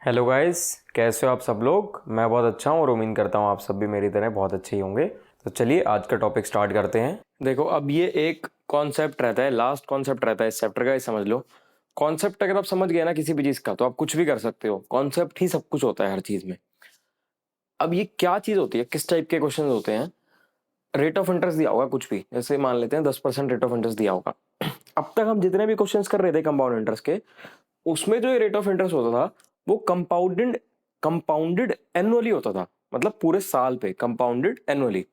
Hello guys, कैसे हो आप सब लोग। मैं बहुत अच्छा हूँ और उम्मीद करता हूँ आप सब भी मेरी तरह बहुत अच्छे ही होंगे। तो चलिए आज का टॉपिक स्टार्ट करते हैं। देखो, अब ये एक कॉन्सेप्ट रहता है, लास्ट कॉन्सेप्ट रहता है इस चैप्टर का, ये समझ लो। कॉन्सेप्ट अगर आप समझ गए ना किसी भी चीज़ का, तो आप कुछ भी कर सकते हो। कॉन्सेप्ट ही सब कुछ होता है हर चीज़ में। अब ये क्या चीज़ होती है, किस टाइप के क्वेश्चन होते हैं। रेट ऑफ इंटरेस्ट दिया होगा कुछ भी, जैसे मान लेते हैं 10% रेट ऑफ इंटरेस्ट दिया होगा। अब तक हम जितने भी क्वेश्चंस कर रहे थे कंपाउंड इंटरेस्ट के, उसमें जो ये रेट ऑफ इंटरेस्ट होता था वो कंपाउंडेड कंपाउंडेड एनुअली होता था। मतलब पूरे साल पे कंपाउंडेड एनुअली।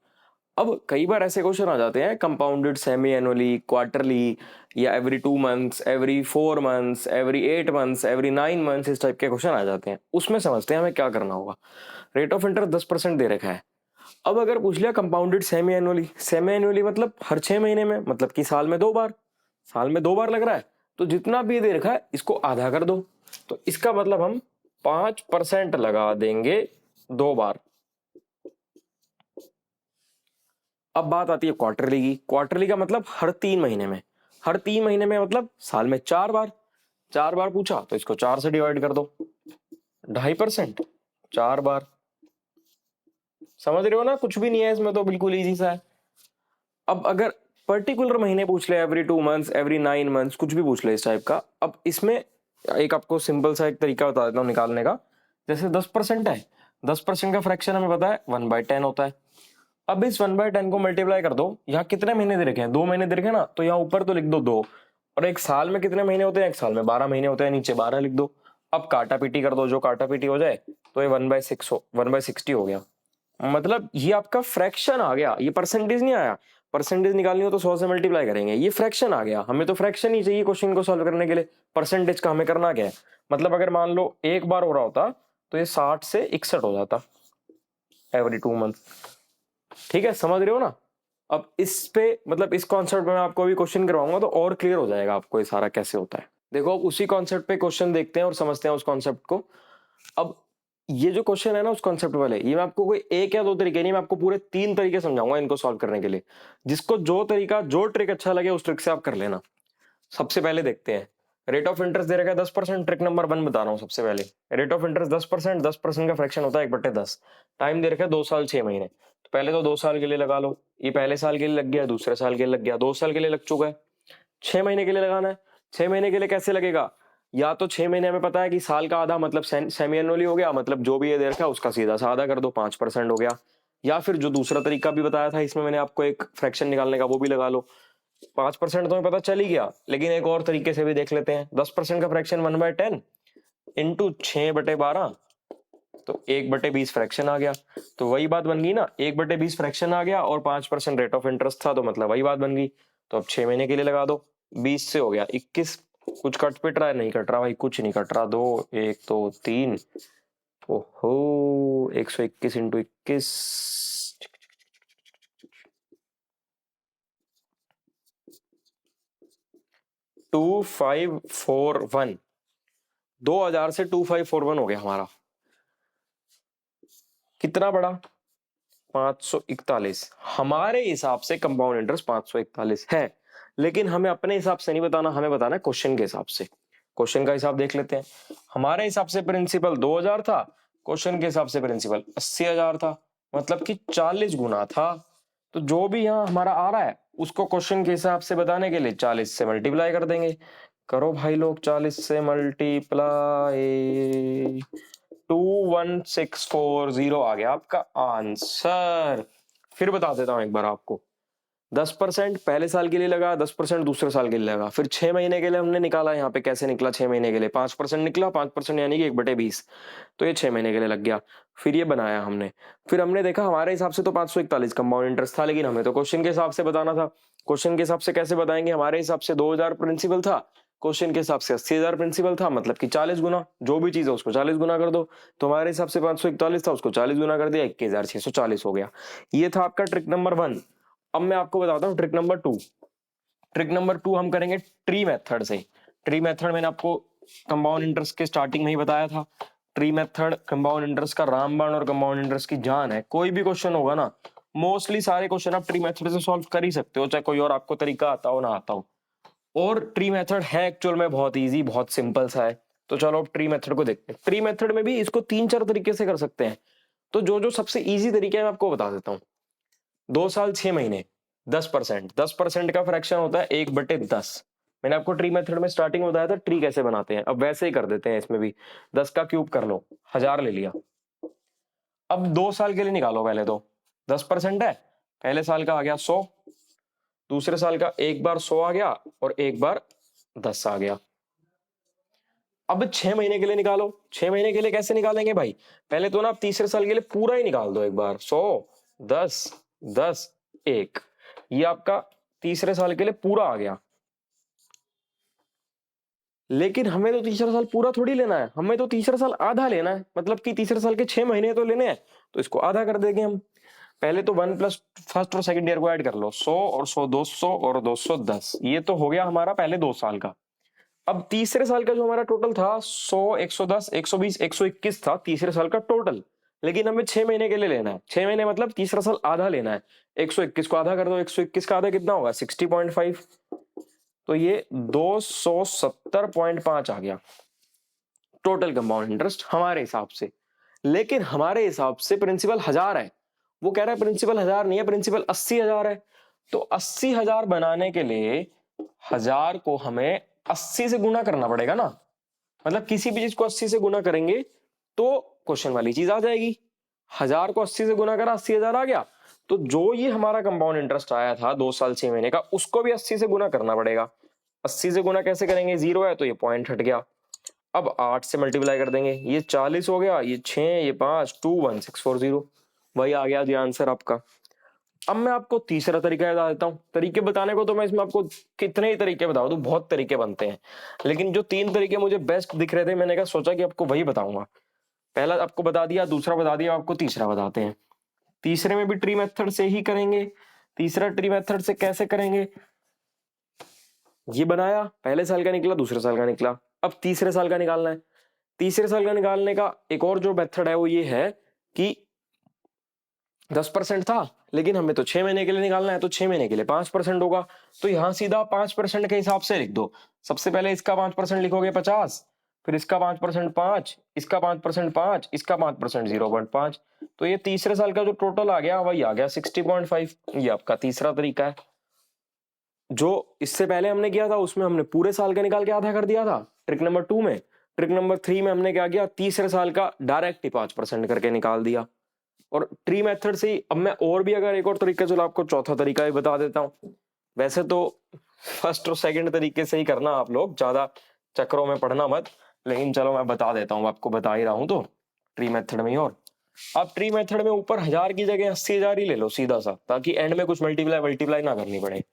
अब कई बार ऐसे क्वेश्चन आ जाते हैं कंपाउंडेड सेमी एनुअली, क्वार्टरली, या every 2 months, every 4 months, every 8 months, every 9 months, इस टाइप के क्वेश्चन आ जाते हैं। उसमें समझते हैं हमें क्या करना होगा। रेट ऑफ इंटरेस्ट 10% दे रखा है। अब अगर पूछ लिया compounded semi annually, semi annually मतलब हर 6 महीने में, मतलब कि साल में 2 बार, साल में 2 बार लग रहा है, तो जितना भी दे रखा है इसको आधा कर दो। तो इसका मतलब हम 5% लगा देंगे 2 बार। अब बात आती है क्वार्टरली की। क्वार्टरली का मतलब हर 3 महीने में, हर 3 महीने में मतलब साल में 4 बार। 4 बार पूछा तो इसको 4 से डिवाइड कर दो, 2.5%, 4 बार। समझ रहे हो ना, कुछ भी नहीं है इसमें, तो बिल्कुल इजी सा है। अब अगर पर्टिकुलर महीने पूछ ले, एवरी 2 मंथ्स, एवरी 9 मंथ्स, कुछ भी पूछ ले इस टाइप का, अब इसमें एक आपको सिंपल सा एक तरीका बता देता हूँ निकालने का। जैसे 10% है, 10% का फ्रैक्शन हमें पता है 1/10 होता है। अब इस 1/10 को मल्टीप्लाई कर दो। यहाँ कितने महीने दे रखे हैं, 2 महीने दे रखे हैं ना, तो यहाँ ऊपर तो लिख दो 2। और एक साल में कितने महीने होते हैं, एक साल में 12 महीने होते हैं, नीचे 12 लिख दो। अब काटा पीटी कर दो, जो काटा पीटी हो जाए, तो ये 1/60 हो गया। मतलब ये आपका फ्रैक्शन आ गया, ये परसेंटेज नहीं आया। परसेंटेज निकालनी हो तो 100 से मल्टीप्लाई करेंगे, ये फ्रैक्शन आ गया। हमें तो फ्रैक्शन ही चाहिए क्वेश्चन को सॉल्व करने के लिए। परसेंटेज का हमें करना क्या है, मतलब अगर मान लो एक बार हो रहा होता तो ये 60 से 61 हो जाता, एवरी 2 मंथ। ठीक है, समझ रहे हो ना। अब इस पे मतलब इस कॉन्सेप्ट में मैं आपको अभी क्वेश्चन करवाऊंगा तो और क्लियर हो जाएगा आपको ये सारा कैसे होता है। देखो, अब उसी कॉन्सेप्ट पे क्वेश्चन देखते हैं और समझते हैं उस कॉन्सेप्ट को। अब ये जो क्वेश्चन है ना उस कॉन्सेप्ट वाले, ये मैं आपको कोई एक या दो तरीके नहीं, मैं आपको पूरे 3 तरीके समझाऊंगा इनको सॉल्व करने के लिए। जिसको जो तरीका, जो ट्रिक अच्छा लगे उस ट्रिक से आप कर लेना। सबसे पहले देखते हैं। रेट ऑफ इंटरेस्ट दे रखा है 10%। ट्रिक नंबर 1 बता रहा हूँ सबसे पहले। रेट ऑफ इंटरेस्ट 10%, 10% का फ्रैक्शन होता है 1/10। टाइम दे रखा है 2 साल 6 महीने। तो पहले तो 2 साल के लिए लगा लो। ये पहले साल के लिए लग गया, दूसरे साल के लिए लग गया, 2 साल के लिए लग चुका है। 6 महीने के लिए लगाना है। 6 महीने के लिए कैसे लगेगा, या तो 6 महीने हमें पता है कि साल का आधा, मतलब सेमी एनुअली हो गया, मतलब जो भी ये दे रखा है उसका सीधा सा आधा कर दो, 5% हो गया। या फिर जो दूसरा तरीका भी बताया था इसमें मैंने आपको एक फ्रैक्शन निकालने का, वो भी लगा लो। 5% तो हमें पता चल ही गया, लेकिन एक और तरीके से भी देख लेते हैं। 10% का फ्रैक्शन 1/10 इंटू 6/12, तो 1/20 फ्रैक्शन आ गया। तो वही बात बन गई ना, 1/20 फ्रैक्शन आ गया और 5% रेट ऑफ इंटरेस्ट था, तो मतलब वही बात बन गई। तो अब 6 महीने के लिए लगा दो, 20 से हो गया 21। कुछ कट पिट रहा है, नहीं कट रहा भाई, कुछ नहीं कट रहा। 2 1 2 3, ओहो, 121 इंटू 21, 2541। 2000 से 2541 हो गया हमारा। कितना बड़ा, 541। हमारे हिसाब से कंपाउंड इंटरेस्ट 541 है, लेकिन हमें अपने हिसाब से नहीं बताना, हमें बताना है क्वेश्चन के हिसाब से। क्वेश्चन का हिसाब देख लेते हैं। हमारे हिसाब से प्रिंसिपल 2000 था, क्वेश्चन के हिसाब से प्रिंसिपल 80,000 था, मतलब कि 40 गुना था। तो जो भी यहाँ हमारा आ रहा है उसको क्वेश्चन के हिसाब से बताने के लिए 40 से मल्टीप्लाई कर देंगे। करो भाई लोग, 40 से मल्टीप्लाई, 21640 आ गया आपका आंसर। फिर बता देता हूं एक बार आपको। 10% पहले साल के लिए लगा, 10% दूसरे साल के लिए लगा, फिर 6 महीने के लिए हमने निकाला। यहाँ पे कैसे निकला, 6 महीने के लिए 5% निकला, 5% यानी कि 1/20, तो ये 6 महीने के लिए लग गया। फिर ये बनाया हमने। फिर हमने देखा हमारे हिसाब से तो 541 कंपाउंड इंटरेस्ट था, लेकिन हमें तो क्वेश्चन के हिसाब से बताना था। क्वेश्चन के हिसाब से कैसे बताएंगे, हमारे हिसाब से 2000 प्रिंसिपल था, क्वेश्चन के हिसाब से 80,000 प्रिंसिपल था, मतलब कि 40 गुना। जो भी चीज है उसको 40 गुना कर दो। तो हमारे हिसाब से 541 था, उसको 40 गुना कर दिया, 21,640 हो गया। ये था आपका ट्रिक नंबर 1। अब मैं आपको बताता हूँ ट्रिक नंबर 2। ट्रिक नंबर 2 हम करेंगे ट्री मेथड से। ट्री मेथड मैंने आपको कंपाउंड इंटरेस्ट के स्टार्टिंग में ही बताया था। ट्री मेथड कंपाउंड इंटरेस्ट का रामबाण और कंपाउंड इंटरेस्ट की जान है। कोई भी क्वेश्चन होगा ना, मोस्टली सारे क्वेश्चन आप ट्री मेथड से सॉल्व कर ही सकते हो, चाहे कोई और आपको तरीका आता हो ना आता हो। और ट्री मेथड है एक्चुअल में बहुत इजी, बहुत सिंपल सा है। तो चलो अब ट्री मेथड को देखते हैं। ट्री मेथड में भी इसको 3-4 तरीके से कर सकते हैं। तो जो सबसे इजी तरीका है मैं आपको बता देता हूँ। 2 साल 6 महीने 10%, 10% का फ्रैक्शन होता है 1/10। मैंने आपको ट्री मेथड में स्टार्टिंग में बताया था ट्री कैसे बनाते हैं, अब वैसे ही कर देते हैं इसमें भी। 10 का क्यूब कर लो, 1000 ले लिया। अब 2 साल के लिए निकालो। पहले तो 10% है, पहले साल का आ गया 100, दूसरे साल का एक बार 100 आ गया और एक बार 10 आ गया। अब 6 महीने के लिए निकालो। 6 महीने के लिए कैसे निकालेंगे भाई? पहले तो ना आप तीसरे साल के लिए पूरा ही निकाल दो एक बार। 100, 10, 10, 1, ये आपका तीसरे साल के लिए पूरा आ गया। लेकिन हमें तो तीसरा साल पूरा थोड़ी लेना है, हमें तो तीसरा साल आधा लेना है, मतलब कि तीसरे साल के 6 महीने तो लेने हैं, तो इसको आधा कर देंगे हम। पहले तो 1 प्लस फर्स्ट और सेकंड ईयर को ऐड कर लो। 100 और 100 200 और 200 10, ये तो हो गया हमारा पहले 2 साल का। अब तीसरे साल का जो हमारा टोटल था 100, 110, 120, 121 था तीसरे साल का टोटल। लेकिन हमें 6 महीने के लिए लेना है। 6 महीने मतलब तीसरा साल आधा लेना है। 121 को आधा कर दो, 121 का आधा कितना होगा? 60.5। तो ये 270.5 आ गया टोटल कंपाउंड इंटरेस्ट हमारे हिसाब से। लेकिन हमारे हिसाब से प्रिंसिपल 1000 है। वो कह रहा है प्रिंसिपल 1000 नहीं है, प्रिंसिपल 80,000 है। तो 80,000 बनाने के लिए 1000 को हमें 80 से गुना करना पड़ेगा ना। मतलब किसी भी चीज को 80 से गुना करेंगे तो क्वेश्चन वाली चीज आ जाएगी। 1000 को 80 से गुना करा, 80,000 आ गया। तो जो ये हमारा कंपाउंड इंटरेस्ट आया था 2 साल 6 महीने का, उसको भी 80 से गुना करना पड़ेगा। 80 से गुना कैसे करेंगे? 0 है तो ये पॉइंट हट गया। अब 8 से मल्टीप्लाई कर देंगे, ये 40 हो गया, ये 6, ये 5, 21640, वही आ गया जी आंसर आपका। अब मैं आपको तीसरा तरीका बता देता हूँ। तरीके बताने को तो मैं इसमें आपको कितने ही तरीके बता दूं, बहुत तरीके बनते हैं, लेकिन जो 3 तरीके मुझे बेस्ट दिख रहे थे मैंने कहा सोचा कि आपको वही बताऊंगा। पहला आपको बता दिया, दूसरा बता दिया, आपको तीसरा बताते हैं। तीसरे में भी ट्री मेथड से ही करेंगे। तीसरा ट्री मेथड से कैसे करेंगे? ये बनाया, पहले साल का निकला, दूसरे साल का निकला, अब तीसरे साल का निकालना है। तीसरे साल का निकालने का एक और जो मेथड है वो ये है कि 10% था, लेकिन हमें तो 6 महीने के लिए निकालना है, तो 6 महीने के लिए 5% होगा। तो यहां सीधा 5% के हिसाब से लिख दो। सबसे पहले इसका 5% लिखोगे 50, फिर इसका 5% 5, इसका 5% 5, इसका 5% 0.5। तो ये तीसरे साल का जो टोटल आ गया वही आ गया 60.5। ये आपका तीसरा तरीका है। जो इससे पहले हमने किया था उसमें हमने पूरे साल का निकाल के आधा कर दिया था ट्रिक नंबर 2 में। ट्रिक नंबर 3 में हमने क्या किया? तीसरे साल का डायरेक्ट ही 5% करके निकाल दिया। और ट्री मेथड से ही अब मैं और भी अगर एक और तरीका, चलो आपको चौथा तरीका भी बता देता हूँ। वैसे तो फर्स्ट और सेकंड तरीके से ही करना आप लोग, ज्यादा चक्रों में पढ़ना मत, लेकिन चलो मैं बता देता हूँ, आपको बता ही रहा हूँ तो ट्री मेथड में ही। और आप ट्री मेथड में ऊपर 1000 की जगह 80,000 ही ले लो सीधा सा, ताकि एंड में कुछ मल्टीप्लाई ना करनी पड़े।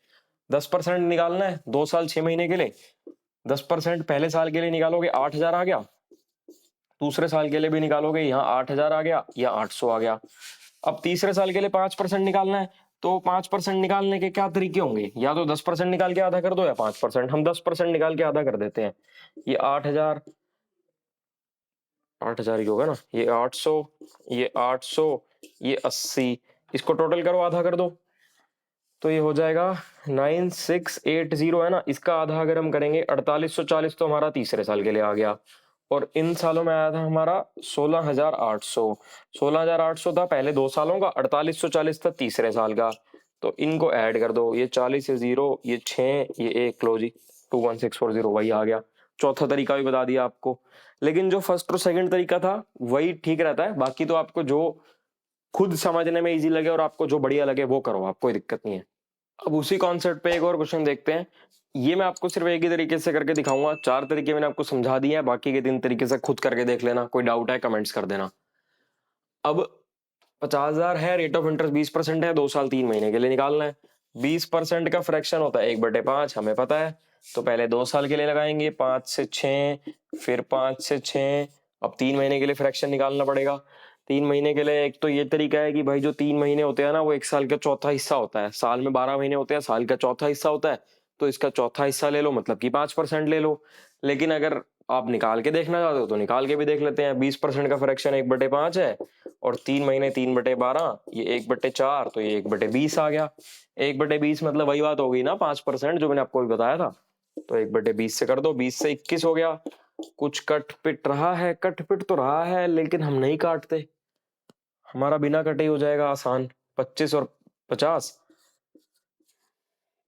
10% निकालना है 2 साल 6 महीने के लिए। 10% पहले साल के लिए निकालोगे 8000 आ गया, दूसरे साल के लिए भी निकालोगे, यहाँ 8000 आ गया या 800 आ गया। अब तीसरे साल के लिए 5% निकालना है, तो 5% निकालने के क्या तरीके होंगे? या तो 10% निकाल के आधा कर दो या 5%। हम 10% निकाल के आधा कर देते हैं। ये 8000, 8000 ही होगा ना, ये 800, ये 800, ये 80, इसको टोटल करो, आधा कर दो, तो ये हो जाएगा 9680 है ना। इसका आधा अगर हम करेंगे 4840, तो हमारा तीसरे साल के लिए आ गया। और इन सालों में आया था हमारा 16800। 16800 था पहले 2 सालों का, 4840 था तीसरे साल का। तो इनको ऐड कर दो, ये 40, ये 0, ये 6, ये 1, लो जी 21640 वही आ गया। चौथा तरीका भी बता दिया आपको। लेकिन जो फर्स्ट और सेकंड तरीका था वही ठीक रहता है, बाकी तो आपको जो खुद समझने में इजी लगे और आपको जो बढ़िया लगे वो करो, आप कोई दिक्कत नहीं है। अब उसी कॉन्सेप्ट पे एक और क्वेश्चन देखते हैं। ये मैं आपको सिर्फ एक ही तरीके से करके दिखाऊंगा, 4 तरीके मैंने आपको समझा दिए हैं, बाकी के 3 तरीके से खुद करके देख लेना, कोई डाउट है कमेंट्स कर देना। अब 50,000 है, रेट ऑफ इंटरेस्ट 20% है, 2 साल 3 महीने के लिए निकालना है। 20% का फ्रैक्शन होता है 1/5, हमें पता है। तो पहले 2 साल के लिए लगाएंगे 5 से 6, फिर 5 से 6, अब 3 महीने के लिए फ्रैक्शन निकालना पड़ेगा। 3 महीने के लिए एक तो ये तरीका है कि भाई जो 3 महीने होते हैं ना वो 1 साल का चौथा हिस्सा होता है। साल में 12 महीने होते हैं, साल का चौथा हिस्सा होता है, तो इसका चौथा हिस्सा ले लो, मतलब कि 5% ले लो। लेकिन अगर आप निकाल के देखना चाहते हो तो निकाल के भी देख लेते हैं। 20% का फ्रैक्शन 1/5 है, और 3 महीने 3/12, ये 1/4, तो ये 1/20 आ गया। 1/20 मतलब वही बात हो गई ना 5% जो मैंने आपको भी बताया था। तो 1/20 से कर दो, 20 से 21 हो गया, कुछ कट पिट रहा है, कट पिट तो रहा है लेकिन हम नहीं काटते, हमारा बिना कटे ही हो जाएगा आसान। 25 और 50,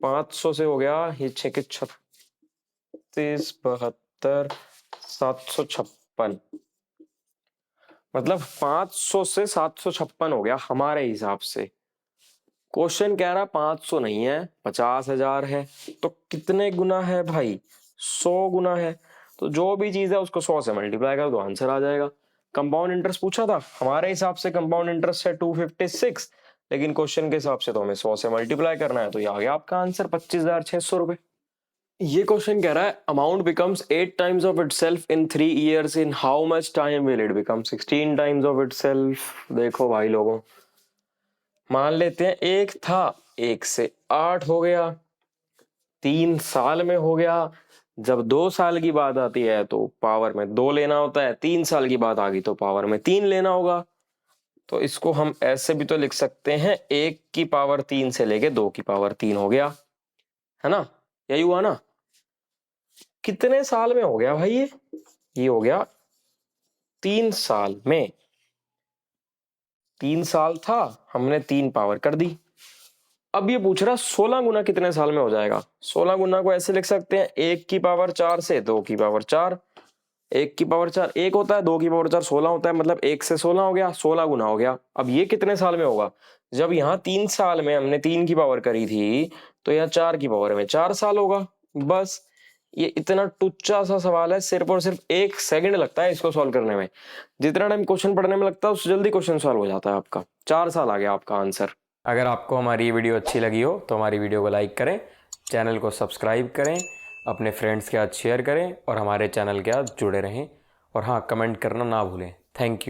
500 से हो गया, ये 6 के 36, 72, 756, मतलब 500 से 756 हो गया हमारे हिसाब से। क्वेश्चन कह रहा 500 नहीं है, 50,000 है, तो कितने गुना है भाई? 100 गुना है। तो जो भी चीज है उसको 100 से मल्टीप्लाई कर दो, आंसर आ जाएगा। कंपाउंड इंटरेस्ट पूछा था, हमारे हिसाब से कंपाउंड इंटरेस्ट है 256, लेकिन क्वेश्चन के हिसाब से तो हमें 100 से मल्टीप्लाई करना है, तो ये आ गया आपका आंसर 25,600 रुपए। ये क्वेश्चन कह रहा है amount becomes 8 times of itself in 3 years, in how much time will it become 16 times of itself. देखो भाई लोगों, मान लेते हैं एक था, 1 से 8 हो गया, 3 साल में हो गया। जब 2 साल की बात आती है तो पावर में 2 लेना होता है, 3 साल की बात आ गई तो पावर में 3 लेना होगा। तो इसको हम ऐसे भी तो लिख सकते हैं, 1 की पावर 3 से लेके 2 की पावर 3 हो गया, है ना? यही हुआ ना? कितने साल में हो गया भाई ये हो गया 3 साल में। 3 साल था, हमने 3 पावर कर दी। अब ये पूछ रहा 16 गुना कितने साल में हो जाएगा। 16 गुना को ऐसे लिख सकते हैं, 1 की पावर 4 से 2 की पावर 4, 1 की पावर 4 1 होता है, 2 की पावर 4 16 होता है, मतलब 1 से 16 हो गया, 16 गुना हो गया। अब ये कितने साल में होगा? जब यहाँ 3 साल में हमने 3 की पावर करी थी, तो यहाँ 4 की पावर में 4 साल होगा। बस ये इतना टुच्चा सा सवाल है, सिर्फ और सिर्फ 1 सेकंड लगता है इसको सॉल्व करने में। जितना टाइम क्वेश्चन पढ़ने में लगता है उससे जल्दी क्वेश्चन सॉल्व हो जाता है आपका। 4 साल आ गया आपका आंसर। अगर आपको हमारी ये वीडियो अच्छी लगी हो तो हमारी वीडियो को लाइक करें, चैनल को सब्सक्राइब करें, अपने फ्रेंड्स के साथ शेयर करें और हमारे चैनल के साथ जुड़े रहें। और हाँ, कमेंट करना ना भूलें। Thank you.